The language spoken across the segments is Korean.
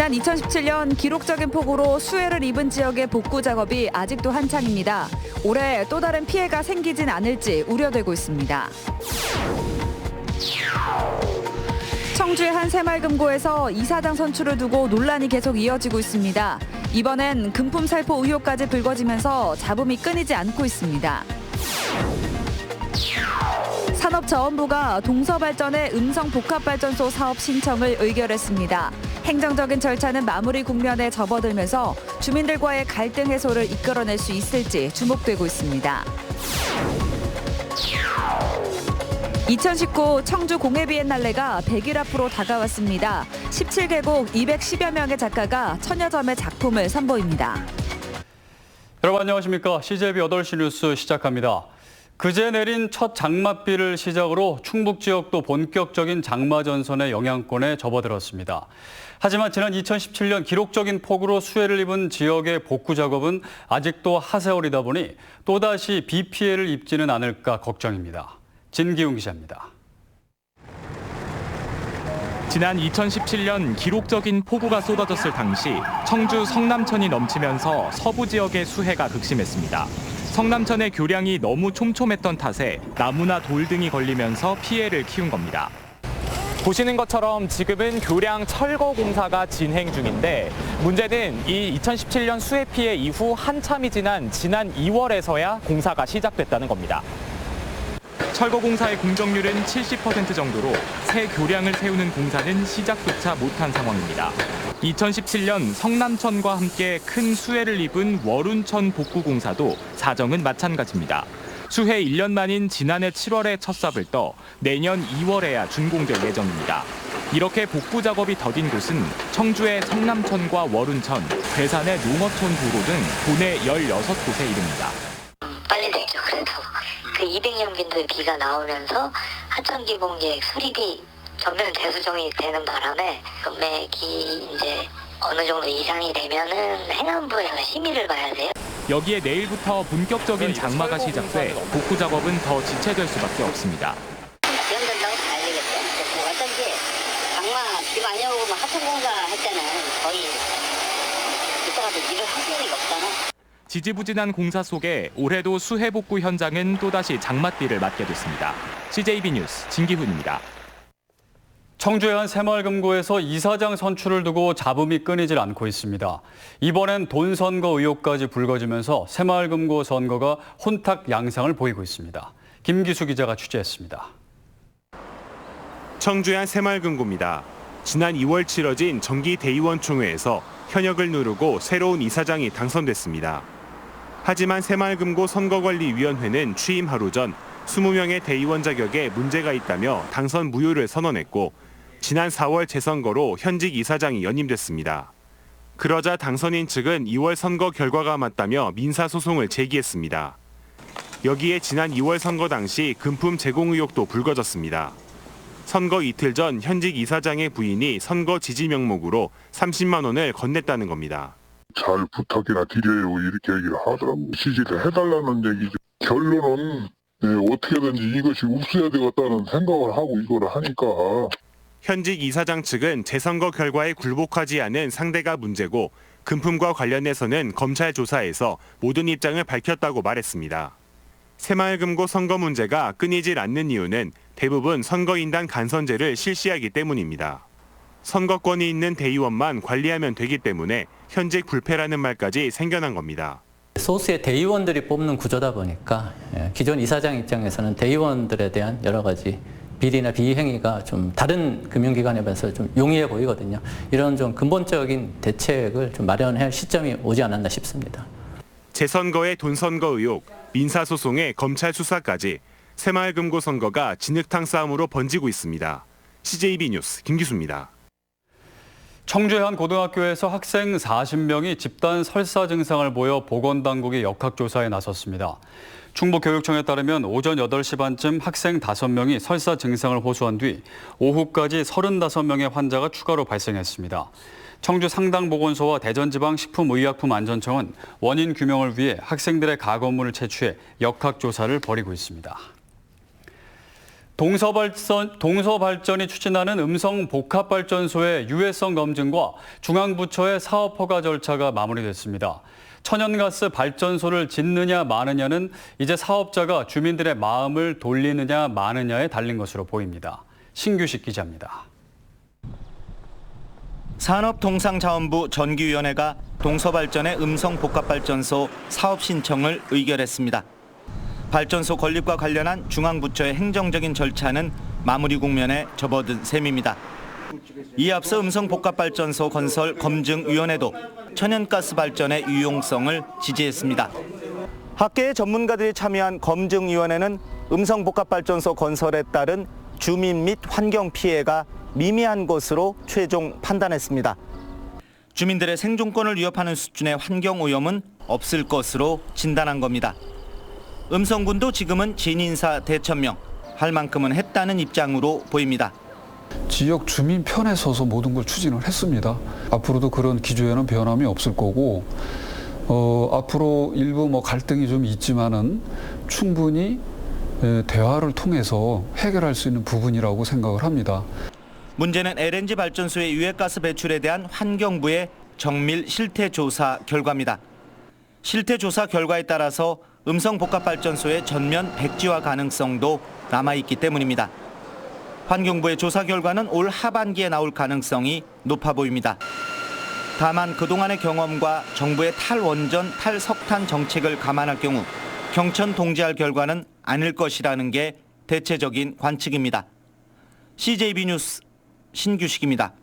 지난 2017년 기록적인 폭우로 수해를 입은 지역의 복구 작업이 아직도 한창입니다. 올해 또 다른 피해가 생기진 않을지 우려되고 있습니다. 청주의 한 새마을금고에서 이사장 선출을 두고 논란이 계속 이어지고 있습니다. 이번엔 금품 살포 의혹까지 불거지면서 잡음이 끊이지 않고 있습니다. 산업자원부가 동서발전의 음성복합발전소 사업 신청을 의결했습니다. 행정적인 절차는 마무리 국면에 접어들면서 주민들과의 갈등 해소를 이끌어낼 수 있을지 주목되고 있습니다. 2019 청주 공예비엔날레가 100일 앞으로 다가왔습니다. 17개국 210여 명의 작가가 천여 점의 작품을 선보입니다. 여러분 안녕하십니까? CJB 8시 뉴스 시작합니다. 그제 내린 첫 장맛비를 시작으로 충북 지역도 본격적인 장마 전선의 영향권에 접어들었습니다. 하지만 지난 2017년 기록적인 폭우로 수해를 입은 지역의 복구 작업은 아직도 하세월이다 보니 또다시 비 피해를 입지는 않을까 걱정입니다. 진기훈 기자입니다. 지난 2017년 기록적인 폭우가 쏟아졌을 당시 청주 성남천이 넘치면서 서부 지역의 수해가 극심했습니다. 성남천의 교량이 너무 촘촘했던 탓에 나무나 돌 등이 걸리면서 피해를 키운 겁니다. 보시는 것처럼 지금은 교량 철거 공사가 진행 중인데 문제는 이 2017년 수해 피해 이후 한참이 지난 2월에서야 공사가 시작됐다는 겁니다. 철거 공사의 공정률은 70% 정도로 새 교량을 세우는 공사는 시작조차 못한 상황입니다. 2017년 성남천과 함께 큰 수해를 입은 월운천 복구 공사도 사정은 마찬가지입니다. 수해 1년 만인 지난해 7월에 첫 삽을 떠 내년 2월에야 준공될 예정입니다. 이렇게 복구 작업이 더딘 곳은 청주의 성남천과 월운천, 괴산의 농어촌 도로 등 도내 16곳에 이릅니다. 빨리 되죠. 그래도 그 200년 빈도의 비가 나오면서 하천기공객 수리비 전면 대수정이 되는 바람에 금액이 이제 어느 정도 이상이 되면은 행안부에서 심의를 봐야 돼요. 여기에 내일부터 본격적인 장마가 시작돼 복구 작업은 더 지체될 수밖에 없습니다. 지연된다고 봐야 되겠죠. 어쩐지 장마 비 많이 오고 하천공사 할 때는 거의 이따가도 일을 할 일이 없잖아. 지지부진한 공사 속에 올해도 수해 복구 현장은 또다시 장맛비를 맞게 됐습니다. CJB 뉴스 진기훈입니다. 청주의 한 새마을금고에서 이사장 선출을 두고 잡음이 끊이질 않고 있습니다. 이번엔 돈 선거 의혹까지 불거지면서 새마을금고 선거가 혼탁 양상을 보이고 있습니다. 김기수 기자가 취재했습니다. 청주의 한 새마을금고입니다. 지난 2월 치러진 정기 대의원 총회에서 현역을 누르고 새로운 이사장이 당선됐습니다. 하지만 새마을금고 선거관리위원회는 취임 하루 전 20명의 대의원 자격에 문제가 있다며 당선 무효를 선언했고 지난 4월 재선거로 현직 이사장이 연임됐습니다. 그러자 당선인 측은 2월 선거 결과가 맞다며 민사소송을 제기했습니다. 여기에 지난 2월 선거 당시 금품 제공 의혹도 불거졌습니다. 선거 이틀 전 현직 이사장의 부인이 선거 지지 명목으로 30만 원을 건넸다는 겁니다. 잘 부탁이나 드려요 이렇게 얘기를 하더라고. 지지를 해달라는 얘기죠. 결론은 어떻게든지 이것이 없어야 되겠다는 생각을 하고 이거를 하니까. 현직 이사장 측은 재선거 결과에 굴복하지 않은 상대가 문제고 금품과 관련해서는 검찰 조사에서 모든 입장을 밝혔다고 말했습니다. 새마을금고 선거 문제가 끊이질 않는 이유는 대부분 선거인단 간선제를 실시하기 때문입니다. 선거권이 있는 대의원만 관리하면 되기 때문에 현직 불패라는 말까지 생겨난 겁니다. 소수의 대의원들이 뽑는 구조다 보니까 기존 이사장 입장에서는 대의원들에 대한 여러 가지 비리나 비행위가 좀 다른 금융기관에 비해서 좀 용이해 보이거든요. 이런 좀 근본적인 대책을 좀 마련할 시점이 오지 않았나 싶습니다. 재선거의 돈선거 의혹, 민사소송의 검찰 수사까지 새마을금고 선거가 진흙탕 싸움으로 번지고 있습니다. CJB 뉴스 김기수입니다. 청주의 한 고등학교에서 학생 40명이 집단 설사 증상을 보여 보건당국이 역학조사에 나섰습니다. 충북교육청에 따르면 오전 8시 반쯤 학생 5명이 설사 증상을 호소한 뒤 오후까지 35명의 환자가 추가로 발생했습니다. 청주 상당보건소와 대전지방식품의약품안전청은 원인 규명을 위해 학생들의 가검물을 채취해 역학조사를 벌이고 있습니다. 동서발전이 추진하는 음성복합발전소의 유해성 검증과 중앙부처의 사업 허가 절차가 마무리됐습니다. 천연가스 발전소를 짓느냐 마느냐는 이제 사업자가 주민들의 마음을 돌리느냐 마느냐에 달린 것으로 보입니다. 신규식 기자입니다. 산업통상자원부 전기위원회가 동서발전의 음성복합발전소 사업 신청을 의결했습니다. 발전소 건립과 관련한 중앙부처의 행정적인 절차는 마무리 국면에 접어든 셈입니다. 이에 앞서 음성복합발전소 건설 검증위원회도 천연가스 발전의 유용성을 지지했습니다. 학계의 전문가들이 참여한 검증위원회는 음성복합발전소 건설에 따른 주민 및 환경 피해가 미미한 것으로 최종 판단했습니다. 주민들의 생존권을 위협하는 수준의 환경 오염은 없을 것으로 진단한 겁니다. 음성군도 지금은 진인사 대천명, 할 만큼은 했다는 입장으로 보입니다. 지역 주민 편에 서서 모든 걸 추진을 했습니다. 앞으로도 그런 기조에는 변함이 없을 거고 앞으로 일부 갈등이 좀 있지만은 충분히 대화를 통해서 해결할 수 있는 부분이라고 생각을 합니다. 문제는 LNG 발전소의 유해가스 배출에 대한 환경부의 정밀 실태조사 결과입니다. 실태조사 결과에 따라서 음성복합발전소의 전면 백지화 가능성도 남아있기 때문입니다. 환경부의 조사 결과는 올 하반기에 나올 가능성이 높아 보입니다. 다만 그동안의 경험과 정부의 탈원전, 탈석탄 정책을 감안할 경우 경천 동지할 결과는 아닐 것이라는 게 대체적인 관측입니다. CJB 뉴스 신규식입니다.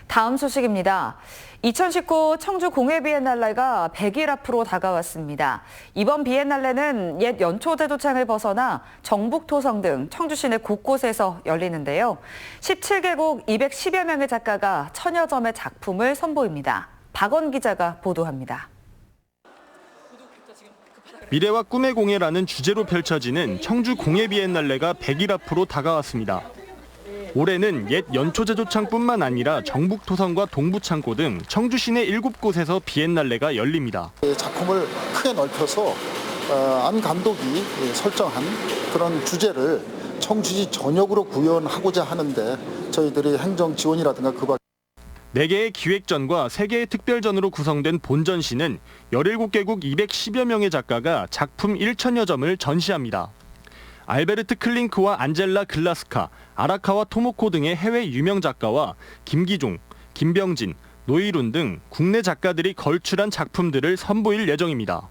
다음 소식입니다. 2019 청주 공예비엔날레가 100일 앞으로 다가왔습니다. 이번 비엔날레는 옛 연초제도창을 벗어나 정북토성 등 청주 시내 곳곳에서 열리는데요. 17개국 210여 명의 작가가 1000여 점의 작품을 선보입니다. 박원 기자가 보도합니다. 미래와 꿈의 공예라는 주제로 펼쳐지는 청주 공예비엔날레가 100일 앞으로 다가왔습니다. 올해는 옛 연초제조창뿐만 아니라 정북토성과 동부창고 등 청주 시내 7곳에서 비엔날레가 열립니다. 작품을 크게 넓혀서 안 감독이 설정한 그런 주제를 청주시 전역으로 구현하고자 하는데 저희들이 행정 지원이라든가 그 밖에 4개의 기획전과 3개의 특별전으로 구성된 본전시는 17개국 210여 명의 작가가 작품 1,000여 점을 전시합니다. 알베르트 클링크와 안젤라 글라스카, 아라카와 토모코 등의 해외 유명 작가와 김기종, 김병진, 노이룬 등 국내 작가들이 걸출한 작품들을 선보일 예정입니다.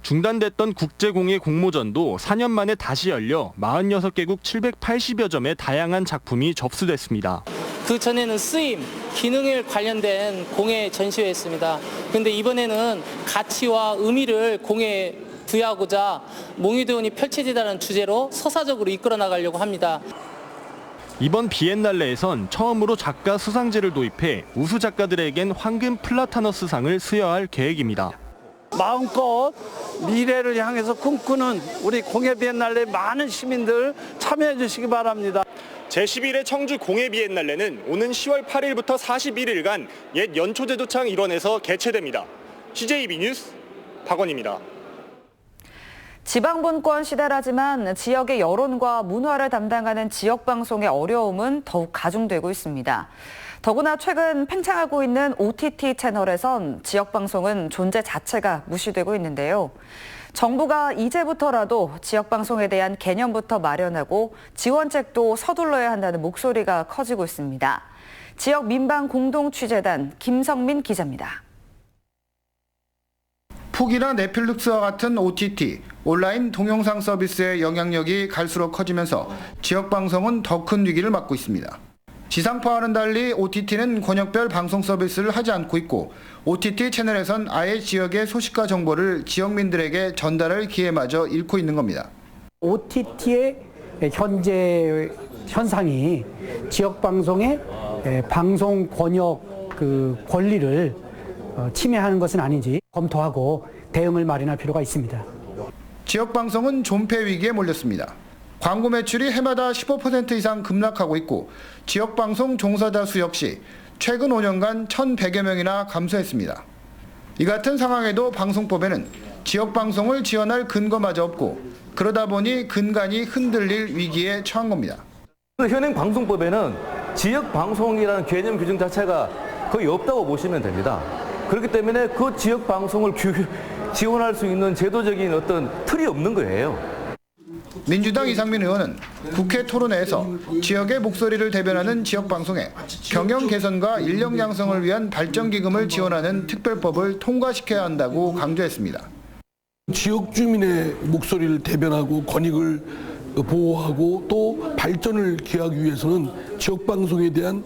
중단됐던 국제공예 공모전도 4년 만에 다시 열려 46개국 780여 점의 다양한 작품이 접수됐습니다. 그 전에는 쓰임, 기능에 관련된 공예 전시회였습니다. 그런데 이번에는 가치와 의미를 공예에 부여하고자 몽유대원이 펼쳐지다는 주제로 서사적으로 이끌어 나가려고 합니다. 이번 비엔날레에선 처음으로 작가 수상제를 도입해 우수 작가들에겐 황금 플라타너스상을 수여할 계획입니다. 마음껏 미래를 향해서 꿈꾸는 우리 공예 비엔날레 많은 시민들 참여해 주시기 바랍니다. 제11회 청주 공예 비엔날레는 오는 10월 8일부터 41일간 옛 연초제도창 일원에서 개최됩니다. CJB 뉴스 박원입니다. 지방분권 시대라지만 지역의 여론과 문화를 담당하는 지역방송의 어려움은 더욱 가중되고 있습니다. 더구나 최근 팽창하고 있는 OTT 채널에선 지역방송은 존재 자체가 무시되고 있는데요. 정부가 이제부터라도 지역방송에 대한 개념부터 마련하고 지원책도 서둘러야 한다는 목소리가 커지고 있습니다. 지역민방공동취재단 김성민 기자입니다. 푹이나 넷플릭스와 같은 OTT, 온라인 동영상 서비스의 영향력이 갈수록 커지면서 지역방송은 더 큰 위기를 맞고 있습니다. 지상파와는 달리 OTT는 권역별 방송 서비스를 하지 않고 있고 OTT 채널에선 아예 지역의 소식과 정보를 지역민들에게 전달할 기회마저 잃고 있는 겁니다. OTT의 현재 현상이 지역방송의 방송 권역 권리를 침해하는 것은 아닌지 검토하고 대응을 마련할 필요가 있습니다. 지역방송은 존폐 위기에 몰렸습니다. 광고 매출이 해마다 15% 이상 급락하고 있고 지역방송 종사자 수 역시 최근 5년간 1,100여 명이나 감소했습니다. 이 같은 상황에도 방송법에는 지역방송을 지원할 근거마저 없고 그러다 보니 근간이 흔들릴 위기에 처한 겁니다. 현행 방송법에는 지역방송이라는 개념 규정 자체가 거의 없다고 보시면 됩니다. 그렇기 때문에 그 지역방송을 지원할 수 있는 제도적인 어떤 틀이 없는 거예요. 민주당 이상민 의원은 국회 토론회에서 지역의 목소리를 대변하는 지역방송에 경영 개선과 인력 양성을 위한 발전기금을 지원하는 특별법을 통과시켜야 한다고 강조했습니다. 지역 주민의 목소리를 대변하고 권익을 보호하고 또 발전을 기하기 위해서는 지역방송에 대한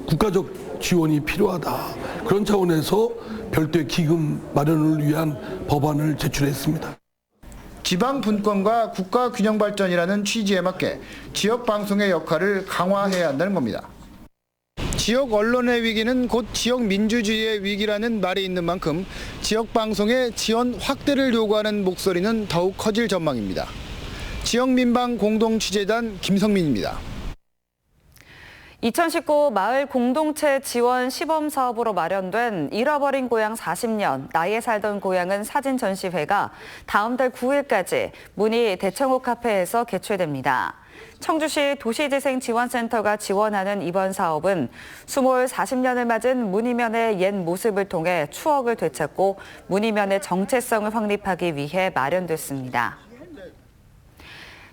국가적 지원이 필요하다. 그런 차원에서 별도의 기금 마련을 위한 법안을 제출했습니다. 지방 분권과 국가 균형 발전이라는 취지에 맞게 지역 방송의 역할을 강화해야 한다는 겁니다. 지역 언론의 위기는 곧 지역 민주주의의 위기라는 말이 있는 만큼 지역 방송의 지원 확대를 요구하는 목소리는 더욱 커질 전망입니다. 지역 민방 공동 취재단 김성민입니다. 2019 마을 공동체 지원 시범 사업으로 마련된 잃어버린 고향 40년, 나에 살던 고향은 사진 전시회가 다음 달 9일까지 문희 대청호 카페에서 개최됩니다. 청주시 도시재생지원센터가 지원하는 이번 사업은 수몰 40년을 맞은 문희면의 옛 모습을 통해 추억을 되찾고 문희면의 정체성을 확립하기 위해 마련됐습니다.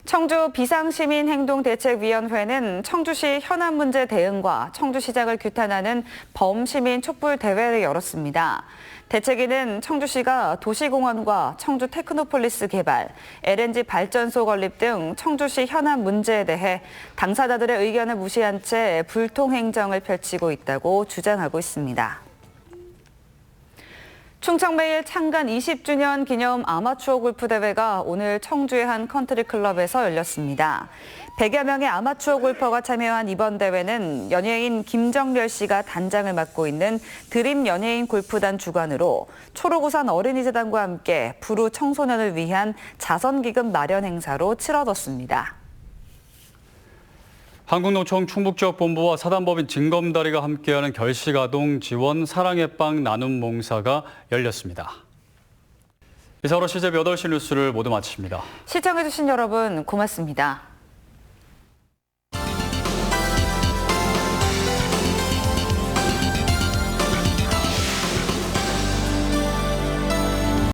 청주 비상시민행동대책위원회는 청주시 현안 문제 대응과 청주시장을 규탄하는 범시민 촛불 대회를 열었습니다. 대책위는 청주시가 도시공원과 청주 테크노폴리스 개발, LNG 발전소 건립 등 청주시 현안 문제에 대해 당사자들의 의견을 무시한 채 불통행정을 펼치고 있다고 주장하고 있습니다. 충청매일 창간 20주년 기념 아마추어 골프 대회가 오늘 청주의 한 컨트리 클럽에서 열렸습니다. 100여 명의 아마추어 골퍼가 참여한 이번 대회는 연예인 김정렬 씨가 단장을 맡고 있는 드림 연예인 골프단 주관으로 초록우산 어린이재단과 함께 불우 청소년을 위한 자선기금 마련 행사로 치러졌습니다. 한국노총 충북지역본부와 사단법인 진검다리가 함께하는 결식아동 지원 사랑의 빵 나눔 몽사가 열렸습니다. 이상으로 CJB 8시 뉴스를 모두 마칩니다. 시청해주신 여러분 고맙습니다.